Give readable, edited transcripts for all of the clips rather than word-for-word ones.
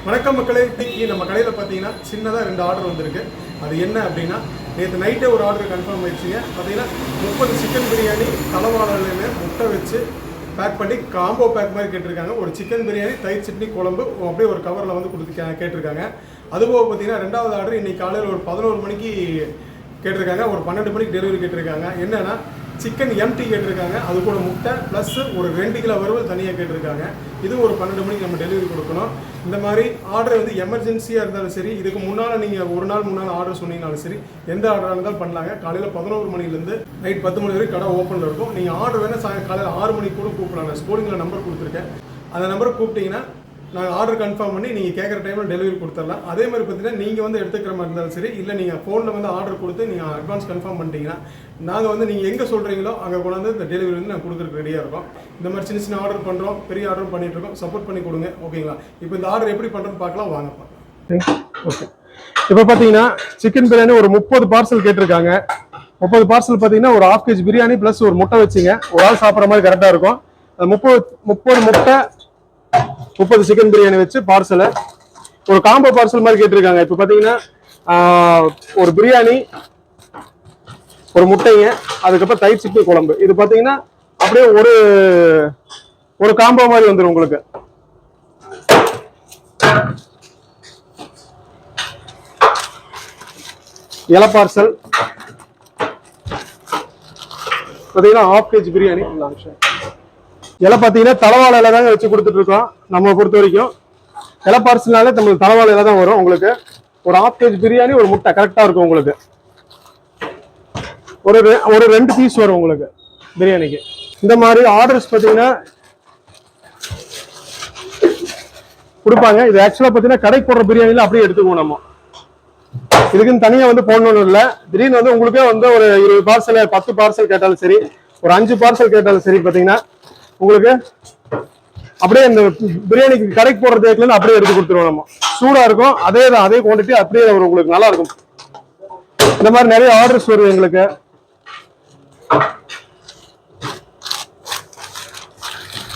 வணக்கம் மக்களே, இன்னைக்கு நம்ம கடையில் பார்த்தீங்கன்னா சின்னதாக 2 ஆர்டர் வந்திருக்கு. அது என்ன அப்படின்னா, நேற்று நைட்டே ஒரு ஆர்டர் கன்ஃபார்ம் ஆயிடுச்சுங்க. பார்த்தீங்கன்னா 30 சிக்கன் பிரியாணி தலைவாழலையில் முட்டை வச்சு பேக் பண்ணி காம்போ பேக் மாதிரி கேட்டிருக்காங்க. ஒரு சிக்கன் பிரியாணி, தயிர் சட்னி, குழம்பு அப்படியே ஒரு கவரில் வந்து கொடுத்து கேட்டிருக்காங்க. அதுபோக பார்த்தீங்கன்னா 2வது ஆர்டர் இன்னைக்கு காலையில் ஒரு 11 மணிக்கு கேட்டிருக்காங்க. ஒரு 12 மணிக்கு டெலிவரி கேட்டிருக்காங்க. என்னன்னா சிக்கன் எம்டி கேட்டிருக்காங்க. அது கூட முட்டை ப்ளஸ் ஒரு 2 கிலோ வறுவல் தனியாக கேட்டிருக்காங்க. இது ஒரு 12 மணிக்கு நம்ம டெலிவரி கொடுக்கணும். இந்த மாதிரி ஆர்டர் வந்து எமர்ஜென்சியாக இருந்தாலும் சரி, இதுக்கு முன்னால் நீங்கள் ஒரு நாள் முன்னால் ஆர்டர் சொன்னீங்கனாலும் சரி, எந்த ஆர்டராக இருந்தாலும் பண்ணலாங்க. காலையில் 11 மணிலேருந்து நைட் 10 மணி வரைக்கும் கடை ஓப்பனில் இருக்கும். நீங்கள் ஆர்டர் வேணால் காலையில் 6 மணிக்கு கூட கூப்பிடலாம். நான் ஸ்கோரிங்கில் நம்பர் கொடுத்துருக்கேன். அந்த நம்பரை கூப்பிட்டீங்கன்னா நாங்கள் ஆர்டர் கன்ஃபார்ம் பண்ணி நீங்கள் கேட்குற டைமில் டெலிவரி கொடுத்துடலாம். அதே மாதிரி பார்த்தீங்கன்னா நீங்கள் வந்து எடுத்துக்கிற மாதிரி இருந்தாலும் சரி, இல்லை நீங்கள் ஃபோனில் வந்து ஆர்டர் கொடுத்து நீங்கள் அட்வான்ஸ் கன்ஃபார்ம் பண்ணிட்டீங்கன்னா நாங்கள் வந்து நீங்கள் எங்கே சொல்கிறீங்களோ அங்கே கொண்டாந்து இந்த டெலிவரி வந்து நாங்கள் கொடுக்குறதுக்கு ரெடியாக இருக்கோம். இந்த மாதிரி சின்ன சின்ன ஆர்டர் பண்ணுறோம், பெரிய ஆர்டர் பண்ணிகிட்ருக்கோம். சப்போர்ட் பண்ணி கொடுங்க, ஓகேங்களா? இப்போ இந்த ஆர்டர் எப்படி பண்ணுறோன்னு பார்க்கலாம், வாங்க பார்க்கலாம். ஓகே, இப்போ பார்த்தீங்கன்னா சிக்கன் பிரியாணி ஒரு 30 பார்சல் கேட்டிருக்காங்க. 30 பார்சல் பார்த்தீங்கன்னா ஒரு 1/2 kg பிரியாணி ப்ளஸ் ஒரு முட்டை வச்சுங்க. ஒரு ஆள் சாப்பிட்ற மாதிரி கரெக்டாக இருக்கும். 30 முட்டை 30 சிக்கன் பிரியாணி வச்சு பார்சலை ஒரு காம்போ பார்சல் மாதிரி கேட்டிருக்காங்க. இப்போ பார்த்தீங்கன்னா ஒரு பிரியாணி, ஒரு முட்டைங்க, அதுக்கப்புறம் தயிர் சட்னி, குழம்பு. இது பார்த்தீங்கன்னா அப்படியே ஒரு காம்போ மாதிரி வந்துடும் உங்களுக்கு. இலை பார்சல் பார்த்தீங்கன்னா 1/2 kg பிரியாணி. இலை பார்த்தீங்கன்னா தலைவாழை இலை தாங்க வச்சு கொடுத்துட்டு இருக்கோம். நம்ம பொறுத்த வரைக்கும் இலை பார்சல்னாலே நம்மளுக்கு தலைவாழை இலை தான் வரும். உங்களுக்கு ஒரு 1/2 kg பிரியாணி, ஒரு முட்டை கரெக்டாக இருக்கும். உங்களுக்கு ஒரு 2 பீஸ் வரும் உங்களுக்கு பிரியாணிக்கு. இந்த மாதிரி ஆர்டர்ஸ் பார்த்தீங்கன்னா கொடுப்பாங்க. இது ஆக்சுவலாக பார்த்தீங்கன்னா கடைக்கு போடுற பிரியாணியில் அப்படியே எடுத்துக்குவோம். நம்ம இதுக்குன்னு தனியாக வந்து போடணும்னு இல்லை. திடீர்னு வந்து உங்களுக்கே வந்து ஒரு 20 பார்சல் 10 பார்சல் கேட்டாலும் சரி, ஒரு 5 பார்சல் கேட்டாலும் சரி, பார்த்தீங்கன்னா உங்களுக்கு அப்படியே இந்த பிரியாணிக்கு கடைக்கு போடுற தேக்கில அப்படியே எடுத்து கொடுத்துருவோம். நம்ம சூடா இருக்கும். அதே குவான்டிட்டி அப்படியே வரும். உங்களுக்கு நல்லா இருக்கும். இந்த மாதிரி நிறைய ஆர்டர்ஸ் வருது எங்களுக்கு.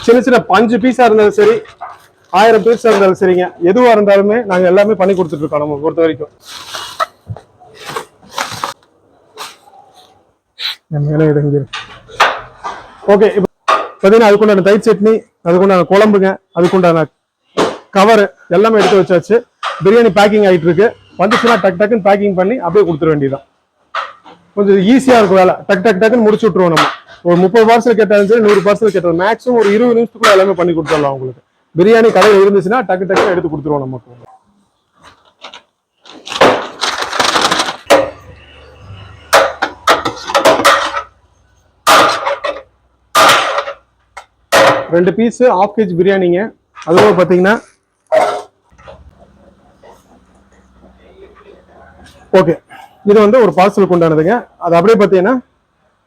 சின்ன சின்ன 5 பீஸா இருந்தாலும் சரி, 1000 பீஸா இருந்தாலும் சரிங்க, எதுவா இருந்தாலுமே நாங்க எல்லாமே பண்ணி கொடுத்துட்டு இருக்கோம். நம்ம பொறுத்த வரைக்கும் ஓகே. இப்போ பார்த்தீங்கன்னா அதுக்குண்டான தயிர் சட்னி, அதுக்குண்டான குழம்புங்க, அதுக்குண்டான கவர் எல்லாமே எடுத்து வச்சாச்சு. பிரியாணி பேக்கிங் ஆகிட்டு இருக்கு. வந்துச்சுன்னா டக்குன்னு பேக்கிங் பண்ணி அப்படியே கொடுத்துட வேண்டியதான். கொஞ்சம் ஈஸியாக இருக்கும் வேலை. டக்குன்னு முடிச்சு விட்ருவோம். நம்ம ஒரு 30 பார்சல் கேட்டாலும் சரி, 100 பார்சல் கேட்டாலும் மேக்ஸிமம் ஒரு 20 நிமிஷத்துக்குள்ள எல்லாமே பண்ணி கொடுத்துடலாம். உங்களுக்கு பிரியாணி கடையில் இருந்துச்சுன்னா டக்குன்னு எடுத்து கொடுத்துருவோம். நமக்கு 2 பீஸ் 1/2 kg பிரியாணிங்க. அதுவும் பார்த்தீங்கன்னா ஓகே, இது வந்து ஒரு பார்சலுக்கு உண்டானதுங்க. அது அப்படியே பார்த்தீங்கன்னா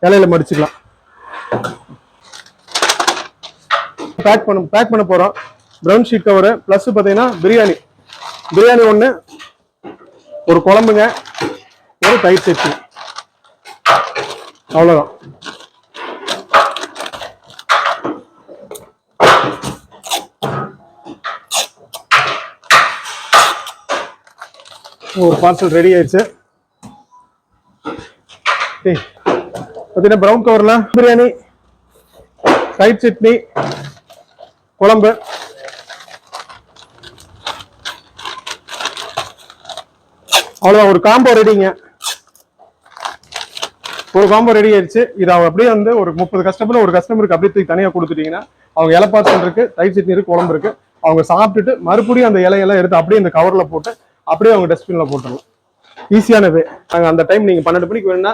இலையில மடிச்சுக்கலாம். பேக் பண்ண போறோம். ப்ரௌன் ஷீட் கவர் பிளஸ் பார்த்தீங்கன்னா பிரியாணி 1, ஒரு குழம்புங்க, ஒரு தயிர் சட்னி, அவ்வளோதான். ஒரு பார்சல் ரெடி ஆயிடுச்சு. பார்த்தீங்கன்னா ப்ரௌன் கவர்ல பிரியாணி, தயிர் சட்னி, குழம்பு, அவ்வளோதான். ஒரு காம்போ ரெடிங்க. ஒரு காம்போ ரெடி ஆயிடுச்சு. இது அப்படியே வந்து ஒரு 30 கஸ்டமர், ஒரு கஸ்டமருக்கு அப்படியே தூக்கி தனியாக கொடுத்துட்டீங்கன்னா அவங்க இலை பார்சல் இருக்கு, தயிர் சட்னி இருக்கு, குழம்பு இருக்கு. அவங்க சாப்பிட்டுட்டு மறுபடியும் அந்த இலையெல்லாம் எடுத்து அப்படியே இந்த கவர்ல போட்டு அப்படியே அவங்க டஸ்ட்பின்ல போட்டுடலாம். ஈஸியான வே. நாங்கள் அந்த டைம் நீங்கள் 12 மணிக்கு வேணும்னா,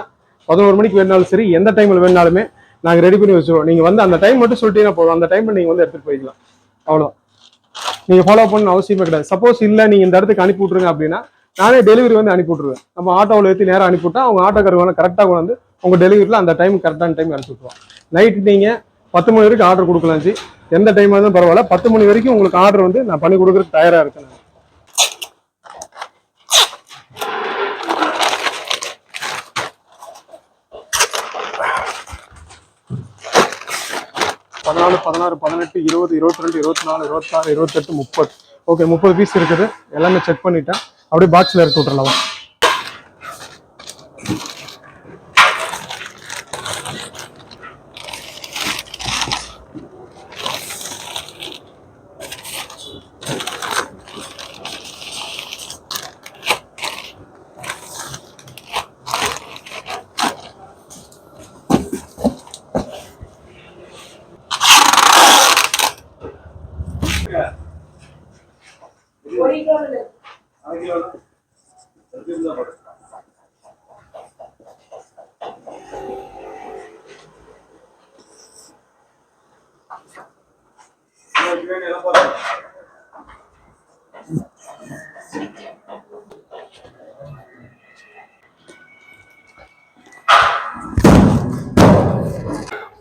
11 மணிக்கு வேணாலும் சரி, எந்த டைமில் வேணாலுமே நாங்கள் ரெடி பண்ணி வச்சுருவோம். நீங்கள் வந்து அந்த டைம் மட்டும் சொல்லிட்டீங்கன்னா போதும். அந்த டைமில் நீங்கள் வந்து எடுத்துகிட்டு போய்க்கலாம். அவ்வளோதான். நீங்கள் ஃபாலோ பண்ணணும் அவசியமே கிடையாது. சப்போஸ் இல்லை நீங்கள் இந்த இடத்துக்கு அனுப்பி விட்ருங்க அப்படின்னா நானே டெலிவரி வந்து அனுப்பி விட்ருவேன். நம்ம ஆட்டோவில் ஏற்றி நேரம் அனுப்பிவிட்டா அவங்க ஆட்டோக்காரங்க கரெக்டாக கொண்டு வந்து உங்கள் டெலிவரியில் அந்த டைம் கரெக்டான டைம் அனுப்பி விட்ருவோம். நைட்டு நீங்கள் 10 மணி வரைக்கும் ஆர்டர் கொடுக்கலாம். எந்த டைமாக இருந்தாலும் பரவாயில்ல. 10 மணி வரைக்கும் உங்களுக்கு ஆர்டர் வந்து நான் பண்ணி கொடுக்குறதுக்கு தயாராக இருக்கேன். 14, 16, 18, 20, 22, 24, 26, 28, 30 ஓகே 30 பீஸ் இருக்குது, எல்லாமே செக் பண்ணிட்டேன். அப்படியே பாக்ஸில் இறக்கி விட்றலாம்.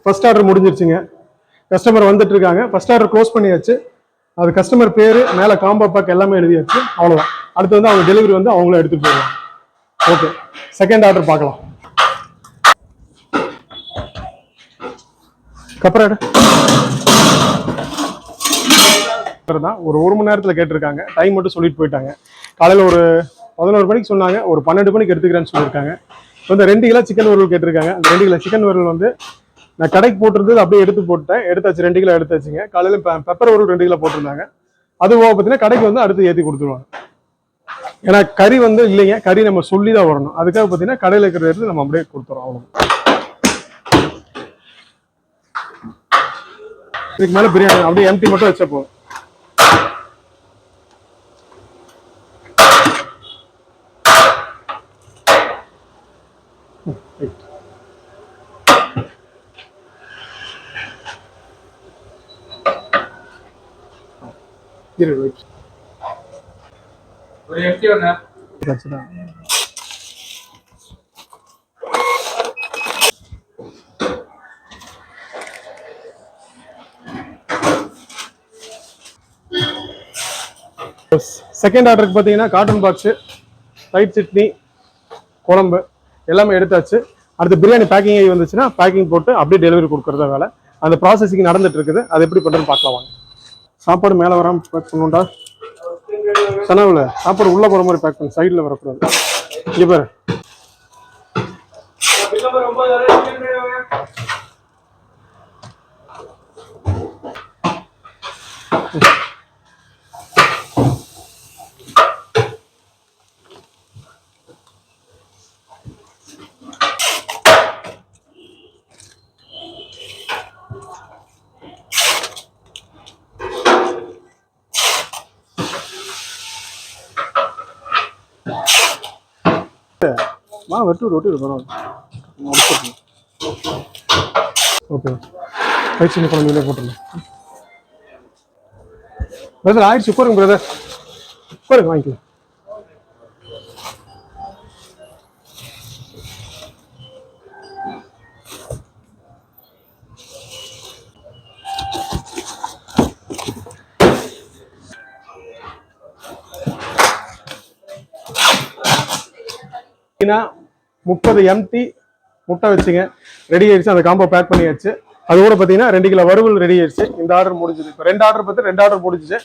ஃபர்ஸ்ட் ஆர்டர் முடிஞ்சிருச்சுங்க. கஸ்டமர் வந்துட்டு இருக்காங்க. ஃபர்ஸ்ட் ஆர்டர் க்ளோஸ் பண்ணியாச்சு. அது கஸ்டமர் பேர் மேலே காம்போ பேக் எல்லாமே எழுதியாச்சு. அவ்வளோதான். அடுத்து வந்து அவங்க டெலிவரி வந்து அவங்களும் எடுத்துகிட்டு போயிடுவாங்க. ஓகே, செகண்ட் ஆர்டர் பார்க்கலாம். கப்பராடு தான் ஒரு மணி நேரத்தில் கேட்டிருக்காங்க. டைம் மட்டும் சொல்லிட்டு போயிட்டாங்க. காலையில் ஒரு 11 மணிக்கு சொன்னாங்க, ஒரு 12 மணிக்கு எடுத்துக்கிறேன்னு சொல்லியிருக்காங்க. வந்து 2 கிலோ சிக்கன் வறுவல் கேட்டிருக்காங்க. அந்த 2 கிலோ சிக்கன் வறுவல் வந்து நான் கடைக்கு போட்டிருந்தது அப்படியே எடுத்து போட்டேன். எடுத்தாச்சு, 2 கிலோ எடுத்தாச்சுங்க. காலையில் பெப்பர் வறுவல் 2 கிலோ போட்டிருந்தாங்க. அது போக பார்த்தீங்கன்னா கடைக்கு வந்து அடுத்து ஏற்றி கொடுத்துருவாங்க. ஏன்னா கறி வந்து இல்லைங்க, கறி நம்ம சொல்லி தான் வரணும். அதுக்காக பார்த்தீங்கன்னா கடையில் இருக்கிற எடுத்து நம்ம அப்படியே கொடுத்துறோம். அவ்வளோ இதுக்கு மேலே பிரியாணி அப்படியே எம்டி மட்டும் வச்சா போதும். ஒரு எம்டி ஒண்ணு செகண்ட் ஆர்டருக்கு பார்த்தீங்கன்னா காட்டன் பாக்ஸு, ரைட் சட்னி, குழம்பு எல்லாமே எடுத்தாச்சு. அடுத்து பிரியாணி பேக்கிங் ஆகி வந்துச்சுன்னா பேக்கிங் போட்டு அப்படியே டெலிவரி கொடுக்குறதா வேலை. அந்த ப்ராசஸிங் நடந்துட்டு இருக்குது. அது எப்படி பண்ணுறதுன்னு பார்க்கலாம் வாங்க. சாப்பாடு மேலே வராமல் பேக் பண்ணுவோம்டா. சனாவில் சாப்பாடு உள்ளே போகிற மாதிரி பேக் பண்ணு, சைடில் வரக்கூடாது. இங்கே பாரு, வெட்டு பரவாயில்ல. ஓகே, சின்ன குழந்தைங்களே போட்டுருங்க. பிரதர் ஆயிடுச்சு, உட்காருங்க பிரதர், உட்காருங்க, வாங்கிக்கலாம். பார்த்தீங்கன்னா 30 எம்டி முட்டை வச்சுங்க ரெடி ஆயிடுச்சு. அந்த காம்போ பேக் பண்ணியாச்சு. அது கூட பார்த்தீங்கன்னா 2 கிலோ வறுவல் ரெடி ஆயிடுச்சு. இந்த ஆர்டர் முடிஞ்சது. இப்போ 2 ஆர்டர் பார்த்து 2 ஆர்டர் முடிஞ்சிச்சு.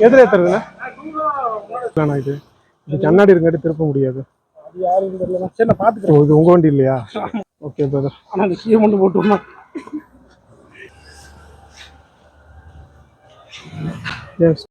எதுல ஏத்துறதுண்ணா? இது கண்ணாடி இருக்காட்டி திருப்ப முடியாது. இது உங்க வண்டி இல்லையா? ஓகே பிரதர், ஆனா அந்த கீழே மட்டும் போட்டுமா? எஸ்.